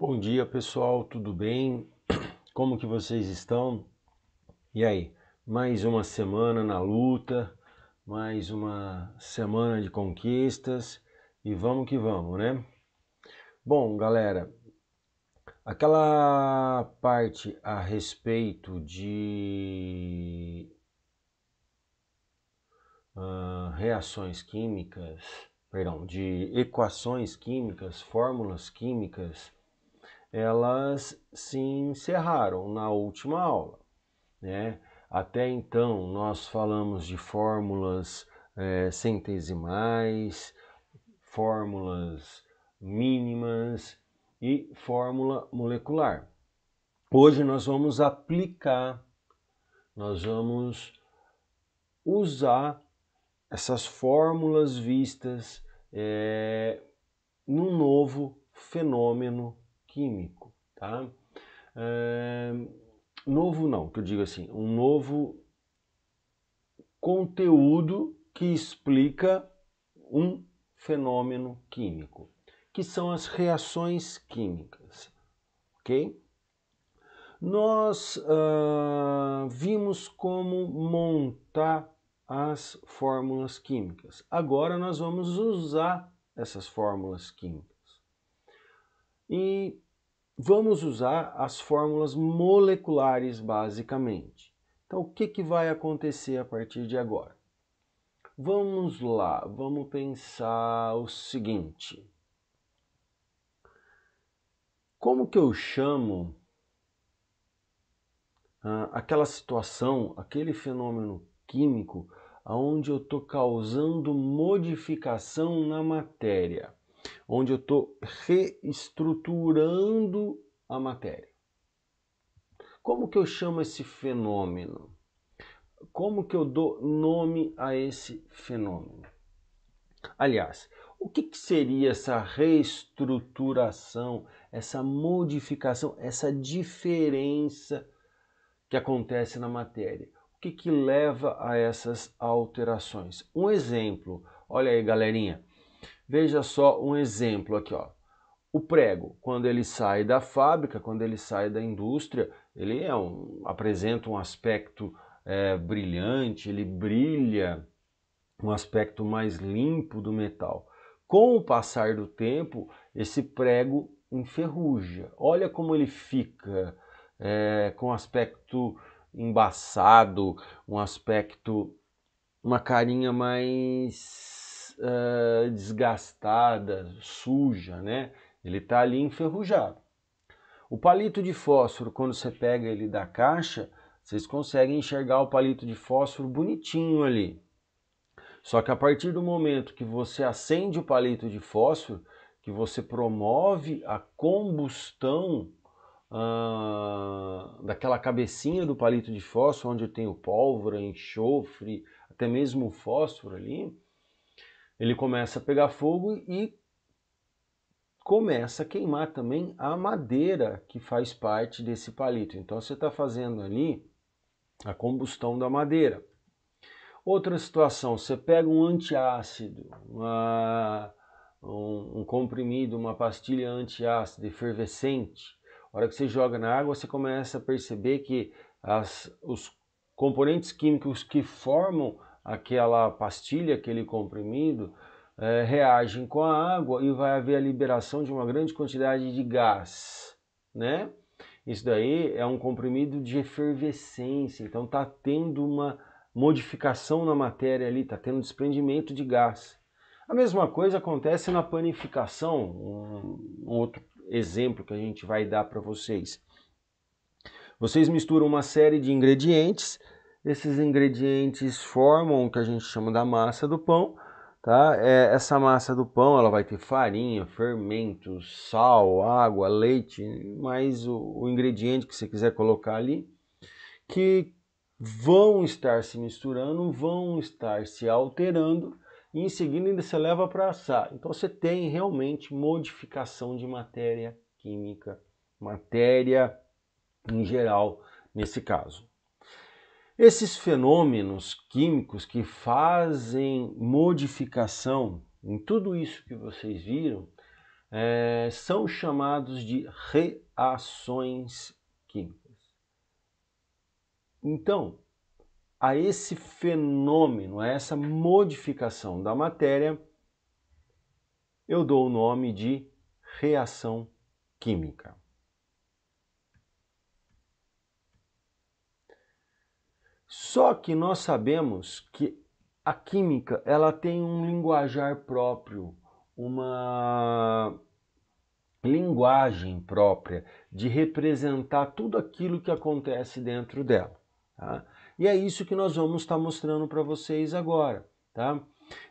Bom dia, pessoal, tudo bem? Como que vocês estão? E aí, mais uma semana na luta, mais uma semana de conquistas e vamos que vamos, né? Bom, galera, aquela parte a respeito de reações químicas, perdão, de equações químicas, fórmulas químicas, elas se encerraram na última aula, né? Até então nós falamos de fórmulas centesimais, fórmulas mínimas e fórmula molecular. Hoje nós vamos aplicar, nós vamos usar essas fórmulas vistas num novo fenômeno químico, tá? Novo não, que eu digo assim, um novo conteúdo que explica um fenômeno químico, que são as reações químicas, ok? Nós vimos como montar as fórmulas químicas. Agora nós vamos usar essas fórmulas químicas. E vamos usar as fórmulas moleculares basicamente. Então o que vai acontecer a partir de agora? Vamos lá, vamos pensar o seguinte. Como que eu chamo aquela situação, aquele fenômeno químico onde eu estou causando modificação na matéria, onde eu estou reestruturando a matéria? Como que eu chamo esse fenômeno? Como que eu dou nome a esse fenômeno? Aliás, o que seria essa reestruturação, essa modificação, essa diferença que acontece na matéria? O que leva a essas alterações? Um exemplo, olha aí, galerinha, veja só um exemplo aqui, ó. O prego, quando ele sai da fábrica, quando ele sai da indústria, ele apresenta um aspecto brilhante, ele brilha, um aspecto mais limpo do metal. Com o passar do tempo, esse prego enferruja. Olha como ele fica com aspecto embaçado, um aspecto, uma carinha mais desgastada, suja, né? Ele está ali enferrujado. O palito de fósforo, quando você pega ele da caixa, vocês conseguem enxergar o palito de fósforo bonitinho ali. Só que a partir do momento que você acende o palito de fósforo, que você promove a combustão daquela cabecinha do palito de fósforo, onde tem o pólvora, enxofre, até mesmo o fósforo ali, ele começa a pegar fogo e começa a queimar também a madeira que faz parte desse palito. Então você está fazendo ali a combustão da madeira. Outra situação, você pega um antiácido, um comprimido, uma pastilha antiácido efervescente. A hora que você joga na água, você começa a perceber que os componentes químicos que formam aquela pastilha, aquele comprimido, reagem com a água e vai haver a liberação de uma grande quantidade de gás, né? Isso daí é um comprimido de efervescência, então está tendo uma modificação na matéria ali, está tendo desprendimento de gás. A mesma coisa acontece na panificação, um outro exemplo que a gente vai dar para vocês. Vocês misturam uma série de ingredientes, esses ingredientes formam o que a gente chama da massa do pão, tá? Essa massa do pão ela vai ter farinha, fermentos, sal, água, leite, mais o ingrediente que você quiser colocar ali, que vão estar se misturando, vão estar se alterando e em seguida ainda você leva para assar. Então você tem realmente modificação de matéria química, matéria em geral nesse caso. Esses fenômenos químicos que fazem modificação em tudo isso que vocês viram, são chamados de reações químicas. Então, a esse fenômeno, a essa modificação da matéria, eu dou o nome de reação química. Só que nós sabemos que a química ela tem um linguajar próprio, uma linguagem própria de representar tudo aquilo que acontece dentro dela. Tá? E é isso que nós vamos estar mostrando para vocês agora. Tá?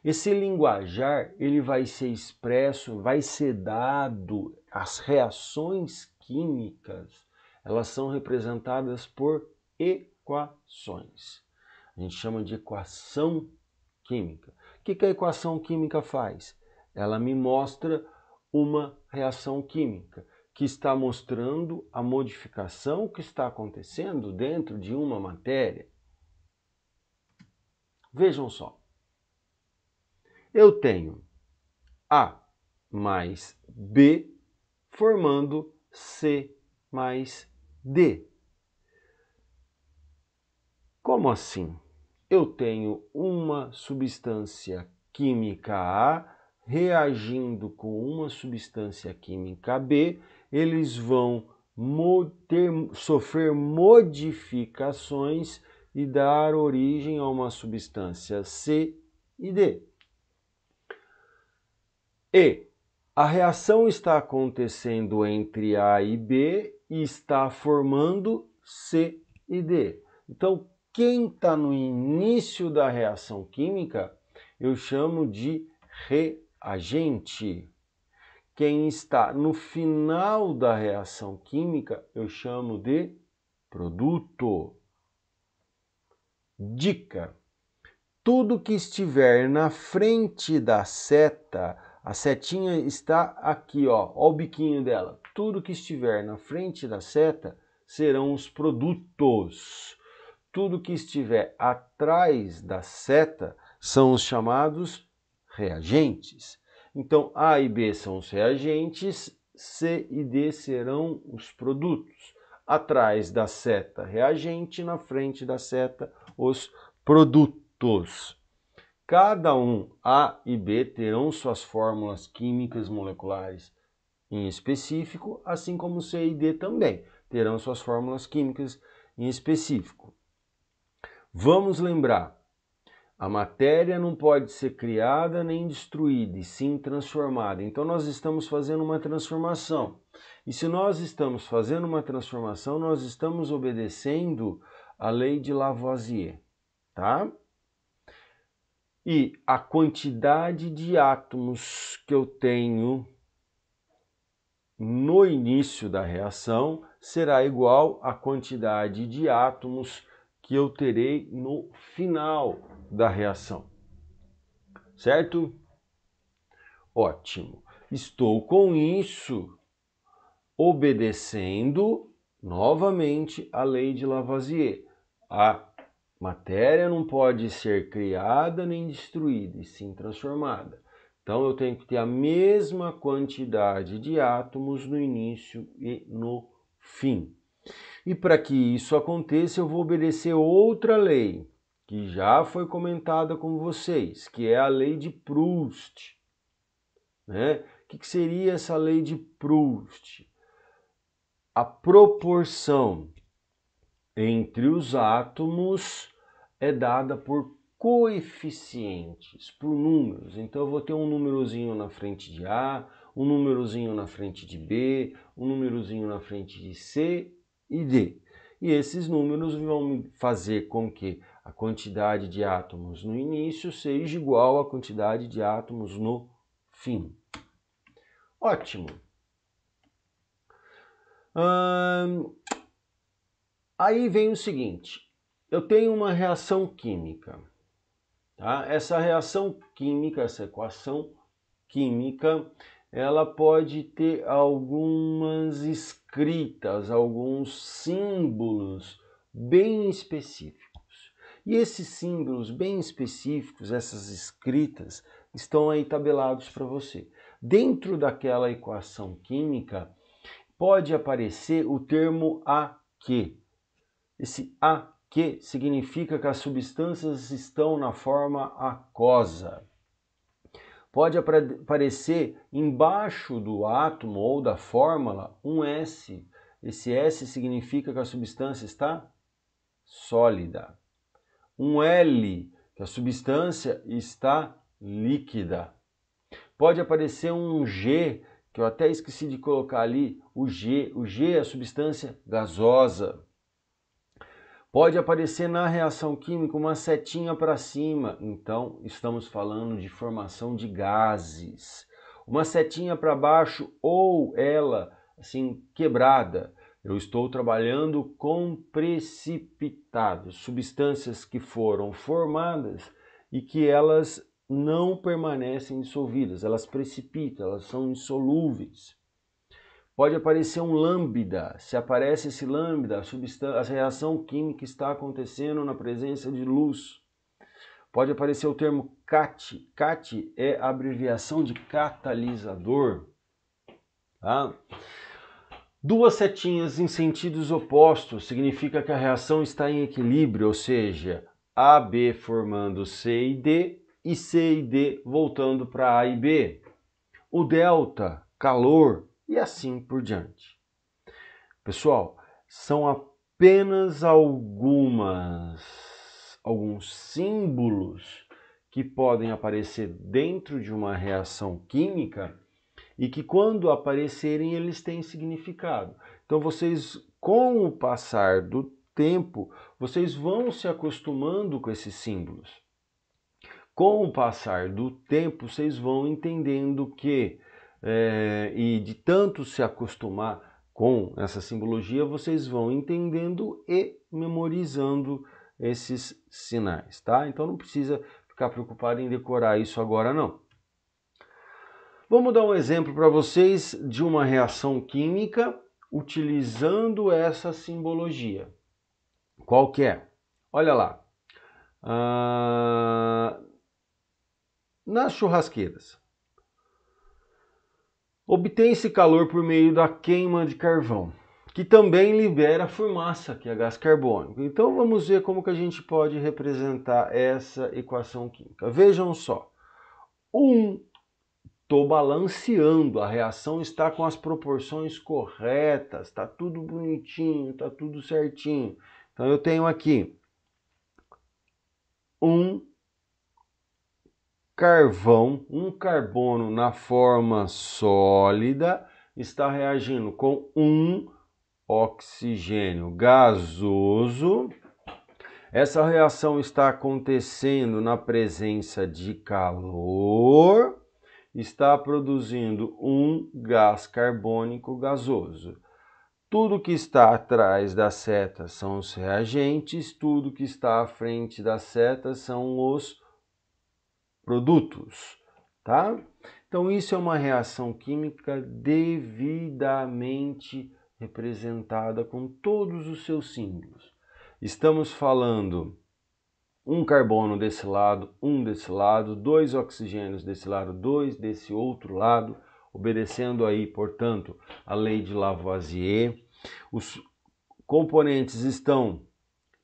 Esse linguajar ele vai ser expresso, vai ser dado, as reações químicas, elas são representadas por equações. A gente chama de equação química. O que a equação química faz? Ela me mostra uma reação química que está mostrando a modificação que está acontecendo dentro de uma matéria. Vejam só. Eu tenho A mais B formando C mais D. Como assim? Eu tenho uma substância química A reagindo com uma substância química B, eles vão sofrer modificações e dar origem a uma substância C e D. E a reação está acontecendo entre A e B e está formando C e D. Então, quem está no início da reação química, eu chamo de reagente. Quem está no final da reação química, eu chamo de produto. Dica: tudo que estiver na frente da seta, a setinha está aqui, ó o biquinho dela. Tudo que estiver na frente da seta serão os produtos. Tudo que estiver atrás da seta são os chamados reagentes. Então, A e B são os reagentes, C e D serão os produtos. Atrás da seta, reagente, na frente da seta, os produtos. Cada um, A e B, terão suas fórmulas químicas moleculares em específico, assim como C e D também terão suas fórmulas químicas em específico. Vamos lembrar, a matéria não pode ser criada nem destruída, e sim transformada. Então nós estamos fazendo uma transformação. E se nós estamos fazendo uma transformação, nós estamos obedecendo a lei de Lavoisier, tá? E a quantidade de átomos que eu tenho no início da reação será igual à quantidade de átomos que eu terei no final da reação. Certo? Ótimo. Estou com isso obedecendo novamente a lei de Lavoisier. A matéria não pode ser criada nem destruída, e sim transformada. Então eu tenho que ter a mesma quantidade de átomos no início e no fim. E para que isso aconteça, eu vou obedecer outra lei, que já foi comentada com vocês, que é a lei de Proust. Né? O que seria essa lei de Proust? A proporção entre os átomos é dada por coeficientes, por números. Então eu vou ter um númerozinho na frente de A, um númerozinho na frente de B, um númerozinho na frente de C e D. E esses números vão fazer com que a quantidade de átomos no início seja igual à quantidade de átomos no fim. Ótimo! Aí vem o seguinte, eu tenho uma reação química. Tá? Essa reação química, essa equação química, ela pode ter algumas escritas, alguns símbolos bem específicos. E esses símbolos bem específicos, essas escritas, estão aí tabelados para você. Dentro daquela equação química, pode aparecer o termo aqui. Esse aqui significa que as substâncias estão na forma aquosa. Pode aparecer embaixo do átomo ou da fórmula um S. Esse S significa que a substância está sólida. Um L, que a substância está líquida. Pode aparecer um G, que eu até esqueci de colocar ali, o G. O G é a substância gasosa. Pode aparecer na reação química uma setinha para cima, então estamos falando de formação de gases. Uma setinha para baixo ou ela assim quebrada, eu estou trabalhando com precipitados, substâncias que foram formadas e que elas não permanecem dissolvidas, elas precipitam, elas são insolúveis. Pode aparecer um lambda. Se aparece esse lambda, a reação química está acontecendo na presença de luz. Pode aparecer o termo CAT. CAT é a abreviação de catalisador. Tá? Duas setinhas em sentidos opostos significa que a reação está em equilíbrio, ou seja, AB formando C e D e C e D voltando para A e B. O delta, calor, e assim por diante. Pessoal, são apenas alguns símbolos que podem aparecer dentro de uma reação química e que quando aparecerem eles têm significado. Então vocês, com o passar do tempo, vocês vão se acostumando com esses símbolos. Com o passar do tempo, vocês vão entendendo que e de tanto se acostumar com essa simbologia, vocês vão entendendo e memorizando esses sinais, tá? Então não precisa ficar preocupado em decorar isso agora não. Vamos dar um exemplo para vocês de uma reação química utilizando essa simbologia. Qual que é? Olha lá. Nas churrasqueiras, obtém-se calor por meio da queima de carvão, que também libera fumaça, que é gás carbônico. Então vamos ver como que a gente pode representar essa equação química. Vejam só, estou balanceando, a reação está com as proporções corretas, está tudo bonitinho, está tudo certinho. Então eu tenho aqui carvão, um carbono na forma sólida, está reagindo com um oxigênio gasoso. Essa reação está acontecendo na presença de calor, está produzindo um gás carbônico gasoso. Tudo que está atrás da seta são os reagentes, tudo que está à frente da seta são os produtos, tá? Então isso é uma reação química devidamente representada com todos os seus símbolos. Estamos falando um carbono desse lado, um desse lado, dois oxigênios desse lado, dois desse outro lado, obedecendo aí, portanto, a lei de Lavoisier. Os componentes estão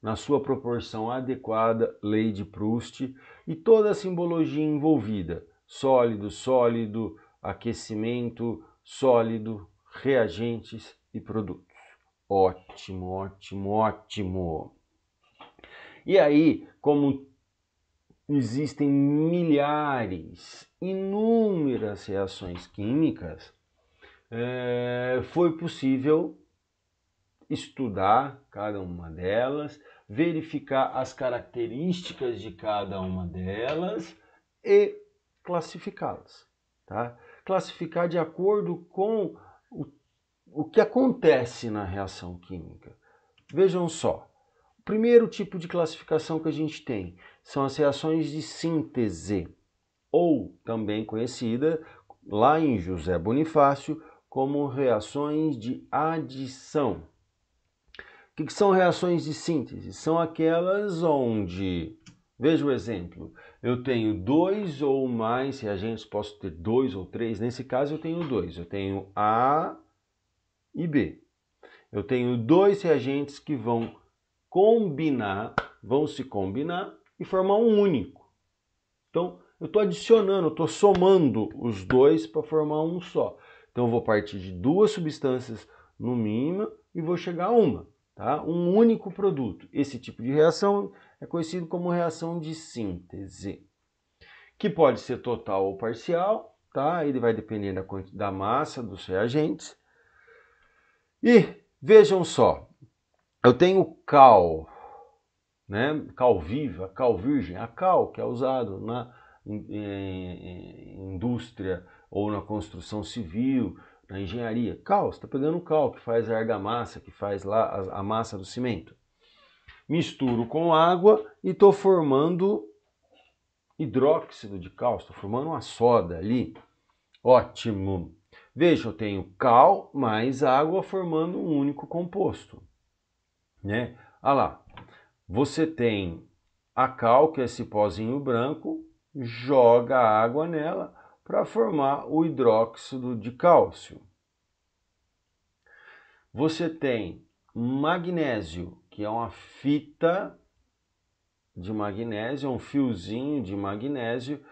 na sua proporção adequada, lei de Proust, e toda a simbologia envolvida, sólido, sólido, aquecimento, sólido, reagentes e produtos. Ótimo, ótimo, ótimo. E aí, como existem milhares, inúmeras reações químicas, foi possível estudar cada uma delas, verificar as características de cada uma delas e classificá-las, tá? Classificar de acordo com o que acontece na reação química. Vejam só, o primeiro tipo de classificação que a gente tem são as reações de síntese, ou também conhecida lá em José Bonifácio como reações de adição. O que são reações de síntese? São aquelas onde Veja o exemplo. Eu tenho 2 ou mais reagentes, posso ter 2 ou 3. Nesse caso eu tenho 2. Eu tenho A e B. Eu tenho 2 reagentes que vão se combinar e formar um único. Então, eu estou adicionando, estou somando os dois para formar um só. Então, eu vou partir de 2 substâncias no mínimo e vou chegar a uma, tá? Um único produto. Esse tipo de reação é conhecido como reação de síntese, que pode ser total ou parcial, tá? Ele vai depender da massa dos reagentes. E vejam só, eu tenho cal, né? Cal viva, cal virgem, a cal que é usado na indústria ou na construção civil, na engenharia. Cal, você está pegando cal que faz a argamassa, que faz lá a massa do cimento. Misturo com água e estou formando hidróxido de cal, estou formando uma soda ali. Ótimo! Veja, eu tenho cal mais água formando um único composto, né? Olha lá, você tem a cal, que é esse pozinho branco, joga água nela para formar o hidróxido de cálcio. Você tem magnésio, que é uma fita de magnésio, um fiozinho de magnésio,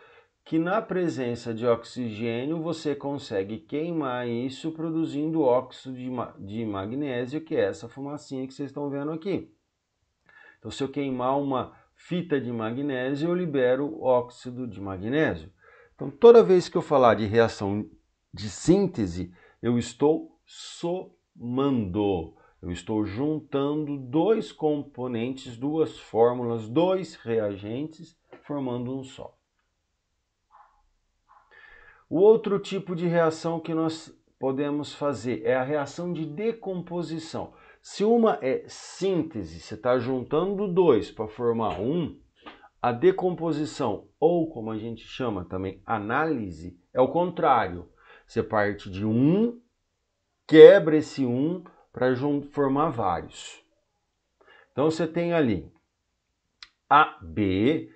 que na presença de oxigênio você consegue queimar isso produzindo óxido de magnésio, que é essa fumacinha que vocês estão vendo aqui. Então, se eu queimar uma fita de magnésio, eu libero óxido de magnésio. Então, toda vez que eu falar de reação de síntese, eu estou somando. Eu estou juntando 2 componentes, 2 fórmulas, 2 reagentes, formando um só. O outro tipo de reação que nós podemos fazer é a reação de decomposição. Se uma é síntese, você está juntando 2 para formar um, a decomposição, ou como a gente chama também, análise, é o contrário. Você parte de um, quebra esse um para formar vários. Então você tem ali AB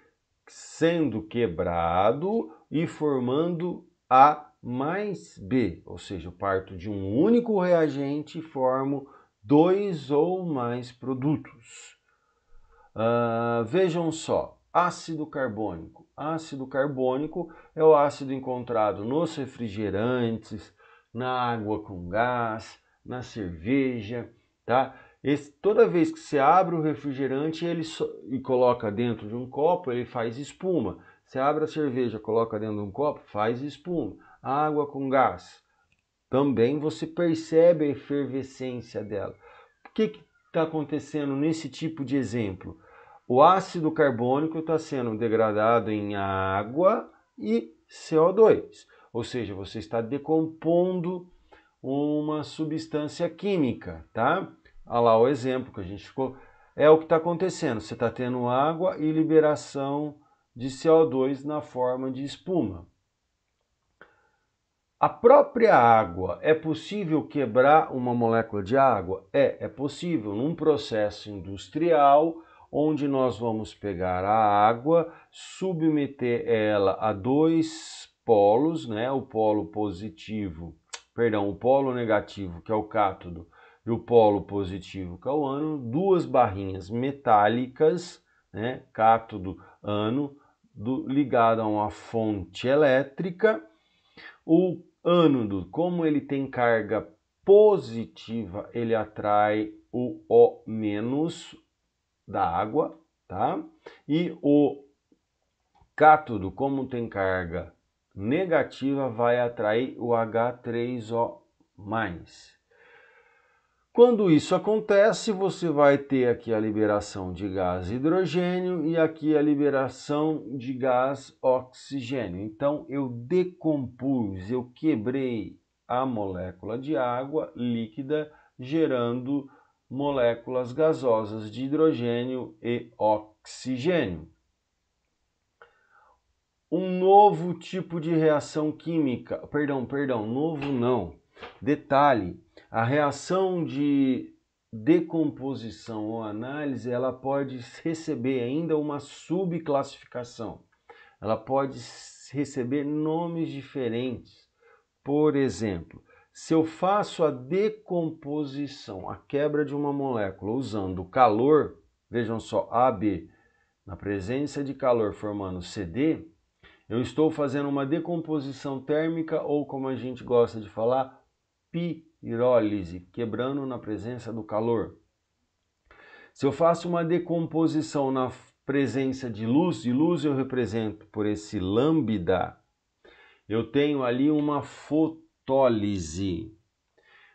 sendo quebrado e formando A mais B, ou seja, eu parto de um único reagente e formo 2 ou mais produtos. Vejam só, ácido carbônico. Ácido carbônico é o ácido encontrado nos refrigerantes, na água com gás, na cerveja, tá? Toda vez que você abre o refrigerante e coloca dentro de um copo, ele faz espuma. Você abre a cerveja, coloca dentro de um copo, faz espuma. Água com gás, também você percebe a efervescência dela. O que está acontecendo nesse tipo de exemplo? O ácido carbônico está sendo degradado em água e CO2. Ou seja, você está decompondo uma substância química, tá? Olha lá o exemplo que a gente ficou. É o que está acontecendo. Você está tendo água e liberação de CO2 na forma de espuma. A própria água, é possível quebrar uma molécula de água? É possível num processo industrial onde nós vamos pegar a água, submeter ela a 2 polos, né? O polo negativo, que é o cátodo, e o polo positivo, que é o ânodo, 2 barrinhas metálicas, né? Cátodo, ânodo, ligado a uma fonte elétrica. O ânodo, como ele tem carga positiva, ele atrai o O- da água, tá? E o cátodo, como tem carga negativa, vai atrair o H3O+. Quando isso acontece, você vai ter aqui a liberação de gás hidrogênio e aqui a liberação de gás oxigênio. Então, eu decompus, eu quebrei a molécula de água líquida, gerando moléculas gasosas de hidrogênio e oxigênio. Um novo tipo de reação química, novo não, detalhe, a reação de decomposição ou análise, ela pode receber ainda uma subclassificação. Ela pode receber nomes diferentes. Por exemplo, se eu faço a decomposição, a quebra de uma molécula usando calor, vejam só, AB, na presença de calor formando CD, eu estou fazendo uma decomposição térmica ou, como a gente gosta de falar, pirólise, quebrando na presença do calor. Se eu faço uma decomposição na presença de luz eu represento por esse lambda, eu tenho ali uma fotólise.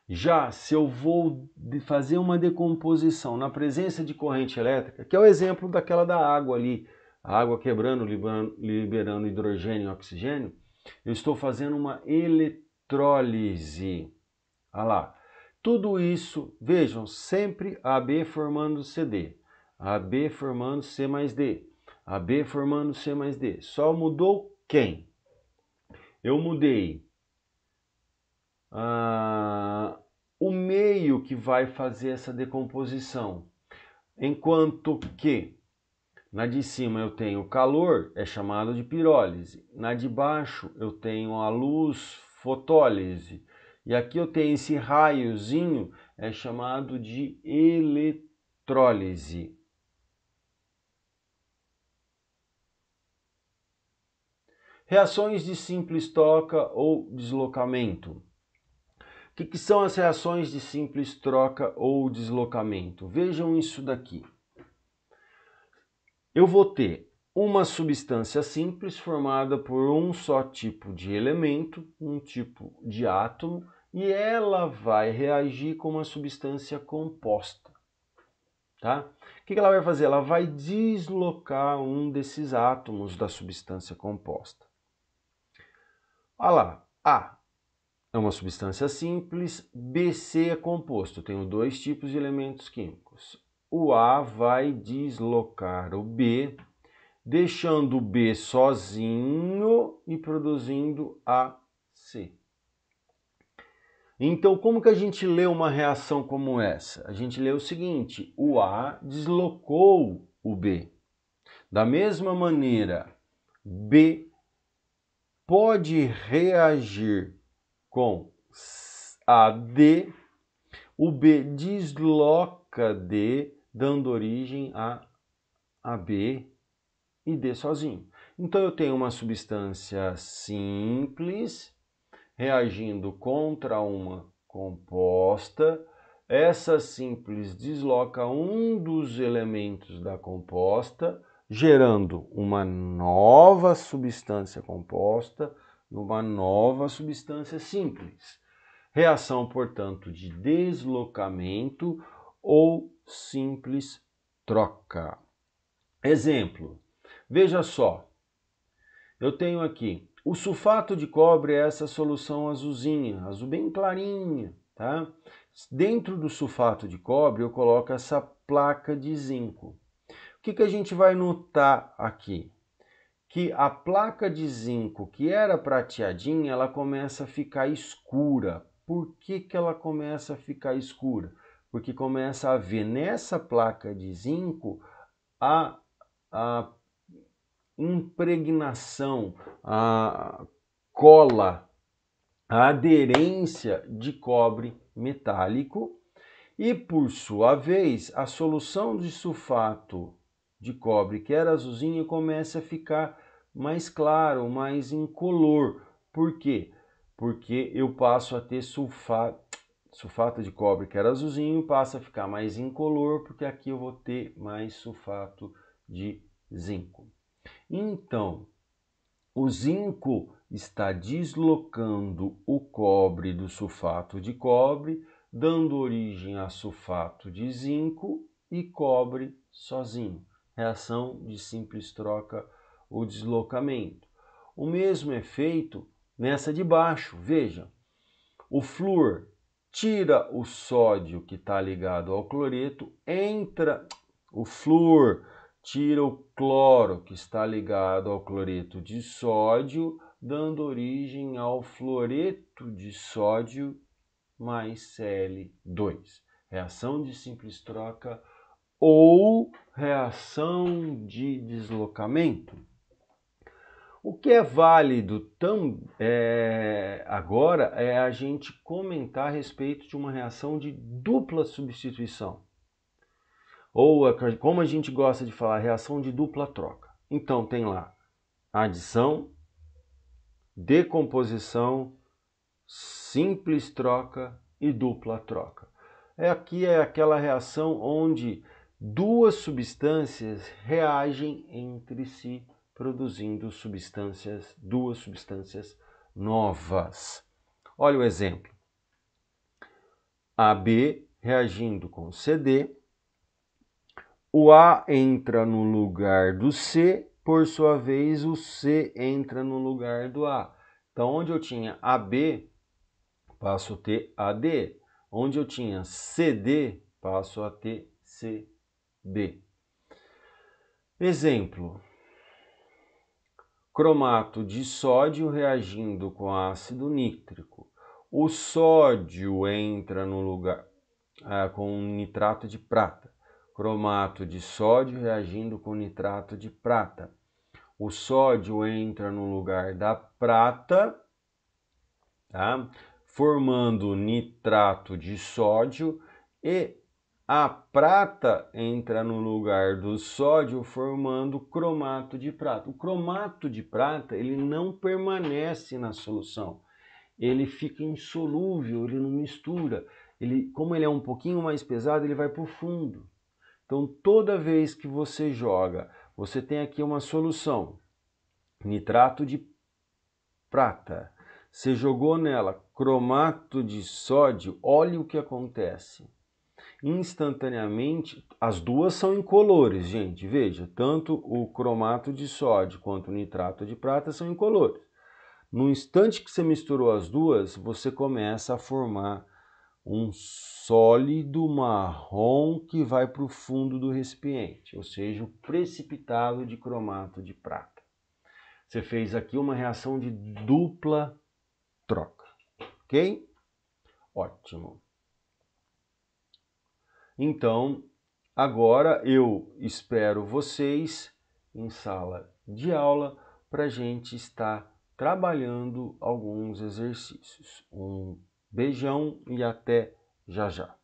Já se eu vou fazer uma decomposição na presença de corrente elétrica, que é o exemplo daquela da água ali, a água quebrando, liberando hidrogênio e oxigênio, eu estou fazendo uma eletrólise. Olha lá. Tudo isso, vejam, sempre AB formando CD, AB formando C mais D, AB formando C mais D. Só mudou quem? Eu mudei o meio que vai fazer essa decomposição. Enquanto que na de cima eu tenho o calor, é chamado de pirólise. Na de baixo eu tenho a luz, fotólise. E aqui eu tenho esse raiozinho, é chamado de eletrólise. Reações de simples troca ou deslocamento. O que são as reações de simples troca ou deslocamento? Vejam isso daqui. Eu vou ter uma substância simples formada por um só tipo de elemento, um tipo de átomo, e ela vai reagir com uma substância composta. Tá? O que ela vai fazer? Ela vai deslocar um desses átomos da substância composta. Olha lá, A é uma substância simples, BC é composto. Eu tenho dois tipos de elementos químicos. O A vai deslocar o B, deixando o B sozinho e produzindo AC. Então, como que a gente lê uma reação como essa? A gente lê o seguinte: o A deslocou o B. Da mesma maneira, B pode reagir com AD, o B desloca D, dando origem a AB e D sozinho. Então eu tenho uma substância simples reagindo contra uma composta. Essa simples desloca um dos elementos da composta, gerando uma nova substância composta e uma nova substância simples. Reação, portanto, de deslocamento ou simples troca. Exemplo. Veja só, eu tenho aqui o sulfato de cobre, é essa solução azulzinha, azul bem clarinha, tá? Dentro do sulfato de cobre eu coloco essa placa de zinco. O que a gente vai notar aqui? Que a placa de zinco, que era prateadinha, ela começa a ficar escura. Por que ela começa a ficar escura? Porque começa a haver nessa placa de zinco a impregnação, a cola, a aderência de cobre metálico e, por sua vez, a solução de sulfato de cobre, que era azulzinho, começa a ficar mais claro, mais incolor. Por quê? Porque eu passo a ter sulfato de cobre, que era azulzinho, passa a ficar mais incolor, porque aqui eu vou ter mais sulfato de zinco. Então, o zinco está deslocando o cobre do sulfato de cobre, dando origem a sulfato de zinco e cobre sozinho. Reação de simples troca ou deslocamento. O mesmo efeito nessa de baixo. Veja, o flúor tira o sódio que está ligado ao cloreto, entra o flúor, tira o cloro que está ligado ao cloreto de sódio, dando origem ao fluoreto de sódio mais Cl2. reação de simples troca ou reação de deslocamento. O que é válido agora é a gente comentar a respeito de uma reação de dupla substituição. Ou, como a gente gosta de falar, reação de dupla troca. Então tem lá adição, decomposição, simples troca e dupla troca. Aqui é aquela reação onde duas substâncias reagem entre si, produzindo duas substâncias novas. Olha o exemplo. AB reagindo com CD, o A entra no lugar do C, por sua vez o C entra no lugar do A. Então, onde eu tinha AB, passo a ter AD. Onde eu tinha CD, passo a ter CD. Exemplo. Cromato de sódio reagindo com ácido nítrico. O sódio entra no lugar com nitrato de prata. Cromato de sódio reagindo com nitrato de prata. O sódio entra no lugar da prata, tá? Formando nitrato de sódio, e a prata entra no lugar do sódio formando cromato de prata. O cromato de prata ele não permanece na solução, ele fica insolúvel, ele não mistura. Como ele é um pouquinho mais pesado, ele vai para o fundo. Então toda vez que você joga, você tem aqui uma solução, nitrato de prata. Você jogou nela cromato de sódio, olha o que acontece. Instantaneamente, as duas são incolores, gente, veja, tanto o cromato de sódio quanto o nitrato de prata são incolores. No instante que você misturou as duas, você começa a formar um sólido marrom que vai para o fundo do recipiente, ou seja, o precipitado de cromato de prata. Você fez aqui uma reação de dupla troca, ok? Ótimo. Então, agora eu espero vocês em sala de aula para a gente estar trabalhando alguns exercícios. Um beijão e até já já.